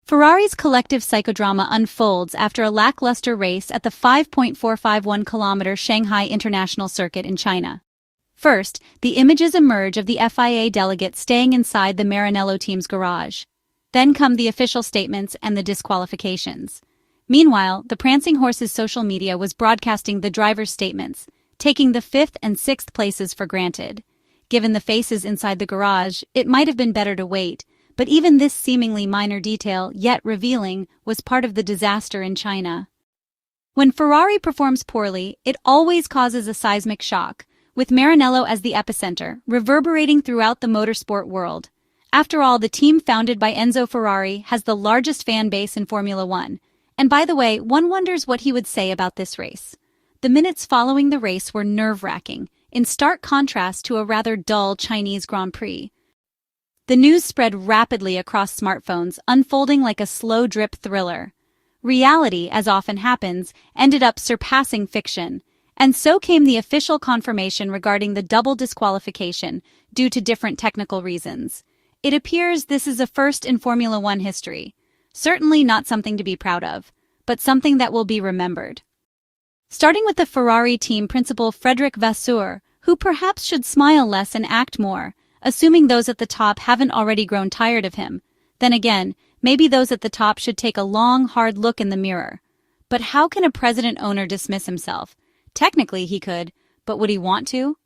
Ferrari's collective psychodrama unfolds after a lackluster race at the 5.451-kilometer Shanghai International Circuit in China. First, the images emerge of the FIA delegates staying inside the Maranello team's garage. Then come the official statements and the disqualifications. Meanwhile, the prancing horse's social media was broadcasting the driver's statements, taking the 5th and 6th places for granted. Given the faces inside the garage, it might have been better to wait, but even this seemingly minor detail, yet revealing, was part of the disaster in China. When Ferrari performs poorly, it always causes a seismic shock, with Maranello as the epicenter, reverberating throughout the motorsport world. After all, the team founded by Enzo Ferrari has the largest fan base in Formula One. And by the way, one wonders what he would say about this race. The minutes following the race were nerve-wracking, in stark contrast to a rather dull Chinese Grand Prix. The news spread rapidly across smartphones, unfolding like a slow-drip thriller. Reality, as often happens, ended up surpassing fiction, and so came the official confirmation regarding the double disqualification due to different technical reasons. It appears this is a first in Formula One history. Certainly not something to be proud of, but something that will be remembered. Starting with the Ferrari team principal Frederic Vasseur, who perhaps should smile less and act more, assuming those at the top haven't already grown tired of him. Then again, maybe those at the top should take a long, hard look in the mirror. But how can a president-owner dismiss himself? Technically he could, but would he want to?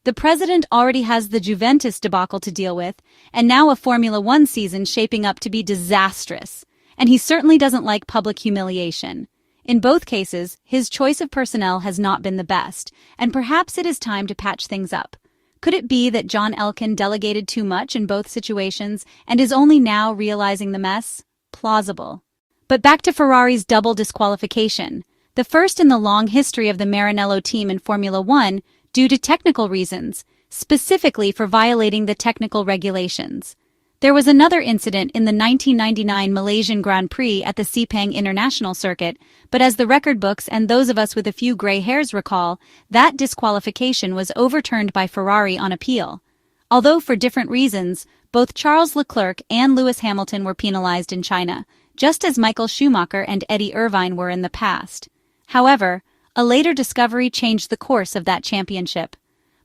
The president already has the Juventus debacle to deal with, and now a Formula One season shaping up to be disastrous. And he certainly doesn't like public humiliation. In both cases, his choice of personnel has not been the best, and perhaps it is time to patch things up. Could it be that John Elkann delegated too much in both situations and is only now realizing the mess? Plausible. But back to Ferrari's double disqualification, the first in the long history of the Maranello team in Formula One due to technical reasons, specifically for violating the technical regulations. There was another incident in the 1999 Malaysian Grand Prix at the Sepang International Circuit, but as the record books and those of us with a few gray hairs recall, that disqualification was overturned by Ferrari on appeal. Although for different reasons, both Charles Leclerc and Lewis Hamilton were penalized in China, just as Michael Schumacher and Eddie Irvine were in the past. However, a later discovery changed the course of that championship.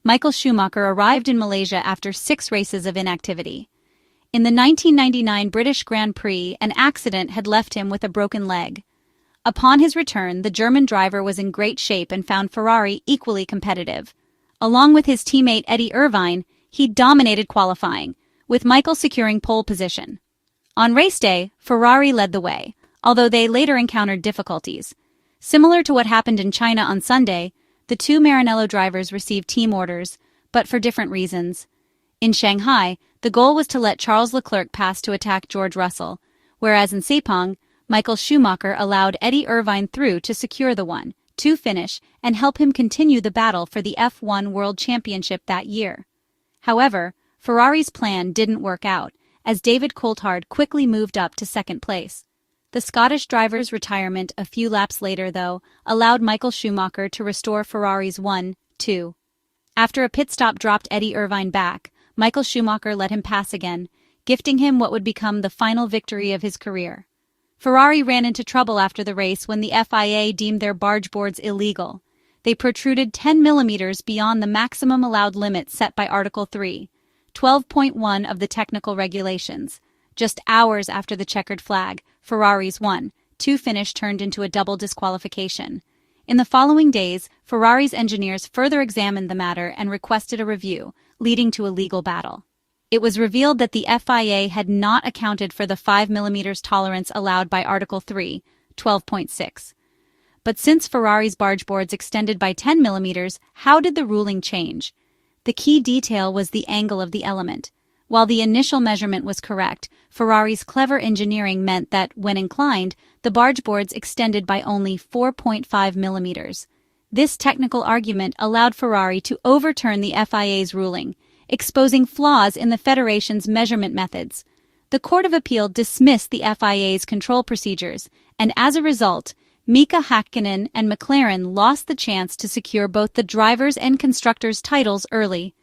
Michael Schumacher arrived in Malaysia after 6 races of inactivity. In the 1999 British Grand Prix, an accident had left him with a broken leg. Upon his return, the German driver was in great shape and found Ferrari equally competitive. Along with his teammate Eddie Irvine, he dominated qualifying, with Michael securing pole position. On race day, Ferrari led the way, although they later encountered difficulties. Similar to what happened in China on Sunday, the 2 Maranello drivers received team orders, but for different reasons. In Shanghai, the goal was to let Charles Leclerc pass to attack George Russell, whereas in Sepang, Michael Schumacher allowed Eddie Irvine through to secure the 1-2 finish and help him continue the battle for the F1 World Championship that year. However, Ferrari's plan didn't work out, as David Coulthard quickly moved up to 2nd place. The Scottish driver's retirement a few laps later, though, allowed Michael Schumacher to restore Ferrari's 1-2. After a pit stop dropped Eddie Irvine back, Michael Schumacher let him pass again, gifting him what would become the final victory of his career. Ferrari ran into trouble after the race when the FIA deemed their barge boards illegal. They protruded 10 millimeters beyond the maximum allowed limit set by Article 3, 12.1 of the technical regulations. Just hours after the checkered flag, Ferrari's 1-2 finish turned into a double disqualification. In the following days, Ferrari's engineers further examined the matter and requested a review, leading to a legal battle. It was revealed that the FIA had not accounted for the 5 mm tolerance allowed by Article 3, 12.6. But since Ferrari's barge boards extended by 10 mm, how did the ruling change? The key detail was the angle of the element. While the initial measurement was correct, Ferrari's clever engineering meant that, when inclined, the barge boards extended by only 4.5 mm. This technical argument allowed Ferrari to overturn the FIA's ruling, exposing flaws in the Federation's measurement methods. The Court of Appeal dismissed the FIA's control procedures, and as a result, Mika Häkkinen and McLaren lost the chance to secure both the drivers' and constructors' titles early.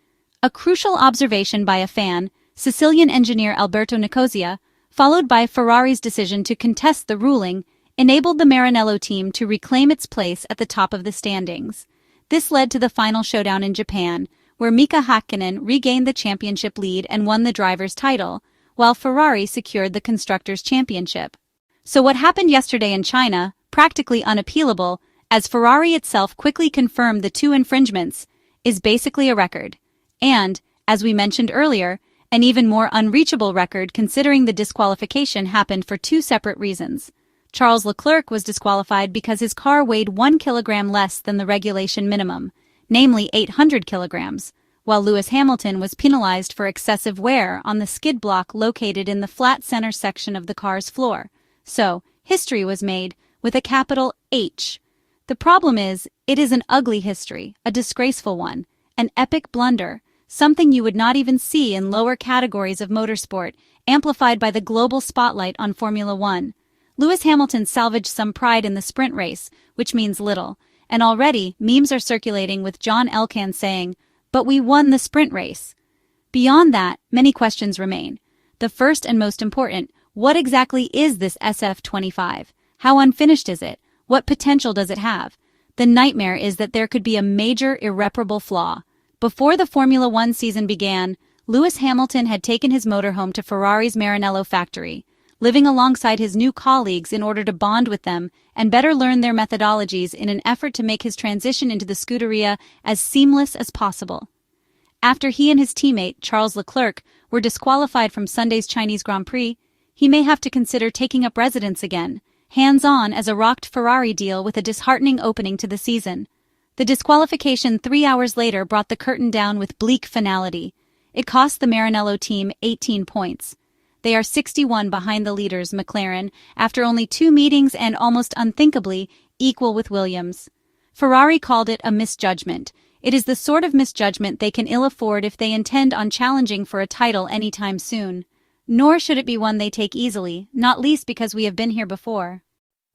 A crucial observation by a fan, Sicilian engineer Alberto Nicosia, followed by Ferrari's decision to contest the ruling, enabled the Maranello team to reclaim its place at the top of the standings. This led to the final showdown in Japan, where Mika Häkkinen regained the championship lead and won the driver's title, while Ferrari secured the constructors' championship. So what happened yesterday in China, practically unappealable, as Ferrari itself quickly confirmed the two infringements, is basically a record. And, as we mentioned earlier, an even more unreachable record considering the disqualification happened for two separate reasons. Charles Leclerc was disqualified because his car weighed 1 kilogram less than the regulation minimum, namely 800 kilograms, while Lewis Hamilton was penalized for excessive wear on the skid block located in the flat center section of the car's floor. So, history was made with a capital H. The problem is, it is an ugly history, a disgraceful one, an epic blunder, something you would not even see in lower categories of motorsport, amplified by the global spotlight on Formula One. Lewis Hamilton salvaged some pride in the sprint race, which means little, and already memes are circulating with John Elkann saying, "But we won the sprint race." Beyond that, many questions remain. The first and most important, what exactly is this SF25? How unfinished is it? What potential does it have? The nightmare is that there could be a major irreparable flaw. Before the Formula One season began, Lewis Hamilton had taken his motorhome to Ferrari's Maranello factory, living alongside his new colleagues in order to bond with them and better learn their methodologies in an effort to make his transition into the Scuderia as seamless as possible. After he and his teammate, Charles Leclerc, were disqualified from Sunday's Chinese Grand Prix, he may have to consider taking up residence again, hands-on as a rocked Ferrari deal with a disheartening opening to the season. The disqualification 3 hours later brought the curtain down with bleak finality. It cost the Maranello team 18 points. They are 61 behind the leaders, McLaren, after only 2 meetings and almost unthinkably equal with Williams. Ferrari called it a misjudgment. It is the sort of misjudgment they can ill afford if they intend on challenging for a title anytime soon. Nor should it be one they take easily, not least because we have been here before.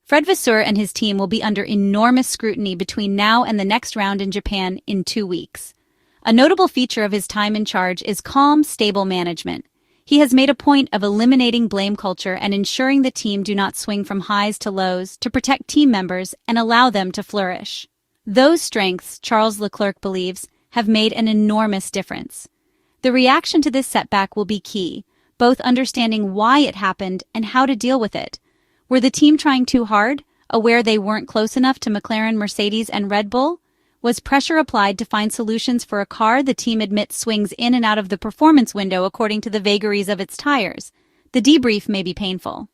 Fred Vasseur and his team will be under enormous scrutiny between now and the next round in Japan in 2 weeks. A notable feature of his time in charge is calm, stable management. He has made a point of eliminating blame culture and ensuring the team do not swing from highs to lows to protect team members and allow them to flourish. Those strengths, Charles Leclerc believes, have made an enormous difference. The reaction to this setback will be key, both understanding why it happened and how to deal with it. Were the team trying too hard, aware they weren't close enough to McLaren, Mercedes, and Red Bull? Was pressure applied to find solutions for a car the team admits swings in and out of the performance window according to the vagaries of its tires? The debrief may be painful.